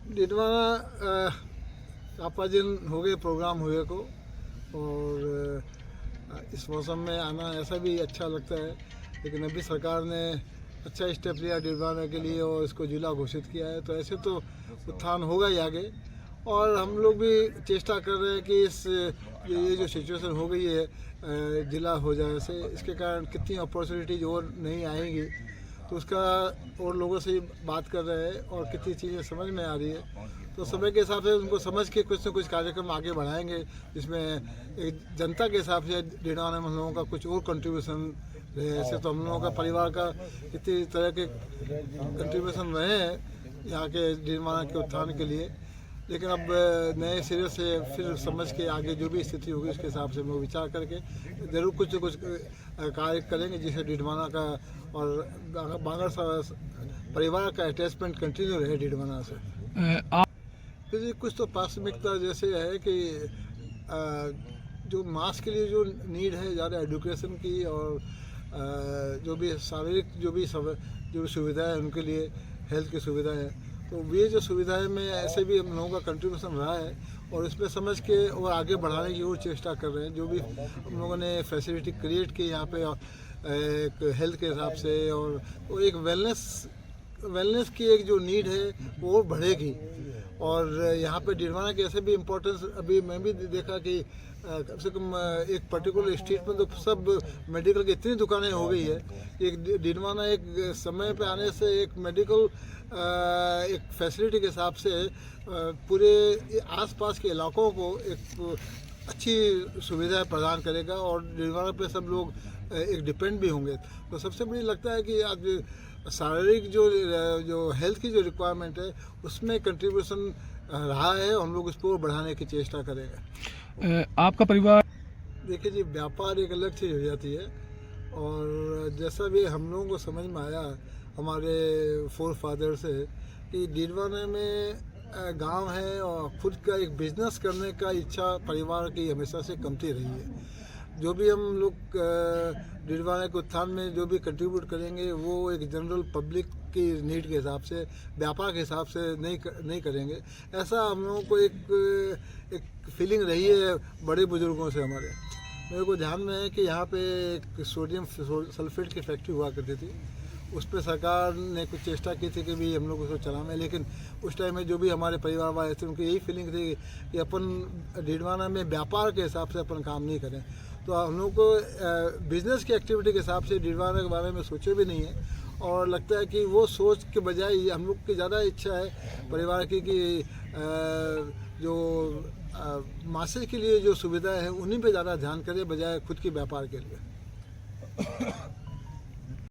डिडवाना काफ़ी दिन हो गए प्रोग्राम हुए को, और इस मौसम में आना ऐसा भी अच्छा लगता है। लेकिन अभी सरकार ने अच्छा स्टेप लिया डिडवाना के लिए और इसको जिला घोषित किया है, तो ऐसे तो उत्थान होगा ही आगे। और हम लोग भी चेष्टा कर रहे हैं कि ये जो सिचुएशन हो गई है जिला हो जाने से, इसके कारण कितनी अपॉर्चुनिटीज और नहीं आएंगी, तो उसका और लोगों से बात कर रहे हैं और कितनी चीज़ें समझ में आ रही है, तो समय के हिसाब से उनको समझ के कुछ न कुछ कार्यक्रम आगे बढ़ाएंगे, जिसमें एक जनता के हिसाब से डिडवाना में हम लोगों का कुछ और कंट्रीब्यूशन रहे। ऐसे तो हम लोगों का परिवार का कितनी तरह के कंट्रीब्यूशन रहे हैं यहाँ के डिडवाना के उत्थान के लिए, लेकिन अब नए सिरे से फिर समझ के आगे जो भी स्थिति होगी उसके हिसाब से हम लोग विचार करके ज़रूर कुछ न कुछ कार्य करेंगे, जिससे डिडवाना का और बांगर परिवार का अटैचमेंट कंटिन्यू रहे डिडवाना से। फिर कुछ तो प्राथमिकता जैसे है कि जो मास के लिए जो नीड है ज़्यादा एजुकेशन की, और जो भी शारीरिक जो भी सुविधाएं हैं उनके लिए हेल्थ की सुविधाएं हैं, तो ये जो सुविधाएं में ऐसे भी हम लोगों का कंट्रीब्यूशन रहा है, और इसमें समझ के और आगे बढ़ाने की और चेष्टा कर रहे हैं। जो भी हम लोगों ने फैसिलिटी क्रिएट की यहाँ पे एक हेल्थ के हिसाब से, और तो एक वेलनेस की एक जो नीड है वो बढ़ेगी। और यहाँ पे डिडवाना के ऐसे भी इम्पोर्टेंस अभी मैं भी देखा कि कम से कम एक पर्टिकुलर स्ट्रीट में तो सब मेडिकल की इतनी दुकानें हो गई है कि एक डिडवाना एक समय पे आने से एक मेडिकल एक फैसिलिटी के हिसाब से पूरे आसपास के इलाकों को एक अच्छी सुविधा प्रदान करेगा, और डिडवाना पे सब लोग एक डिपेंड भी होंगे। तो सबसे बड़ी लगता है कि आज शारीरिक जो हेल्थ की जो रिक्वायरमेंट है उसमें कंट्रीब्यूशन रहा है, हम लोग उसको बढ़ाने की चेष्टा करेंगे। आपका परिवार, देखिए जी, व्यापार एक अलग चीज़ हो जाती है, और जैसा भी हम लोगों को समझ में आया हमारे फोर फादर से कि डिडवाना में गांव है और खुद का एक बिजनेस करने का इच्छा परिवार की हमेशा से कमती रही है। जो भी हम लोग डिडवाना के उत्थान में जो भी कंट्रीब्यूट करेंगे वो एक जनरल पब्लिक की नीड के हिसाब से, व्यापार के हिसाब से नहीं करेंगे। ऐसा हम लोगों को एक फीलिंग रही है बड़े बुजुर्गों से हमारे। मेरे को ध्यान में है कि यहाँ पे एक सोडियम सल्फेट की फैक्ट्री हुआ करती थी, उस पर सरकार ने कुछ चेष्टा की थी कि भी हम लोग उसको चलाना है, लेकिन उस टाइम में जो भी हमारे परिवार वाले थे उनकी यही फीलिंग थी कि अपन डिडवाना में व्यापार के हिसाब से अपन काम नहीं करें। तो हम लोग को बिजनेस की एक्टिविटी के हिसाब से डिडवाना के बारे में सोचे भी नहीं है, और लगता है कि वो सोच के बजाय हम लोग की ज़्यादा इच्छा है परिवार की कि जो मासेज के लिए जो सुविधाएं हैं उन्हीं पे ज़्यादा ध्यान करें बजाय खुद के व्यापार के लिए।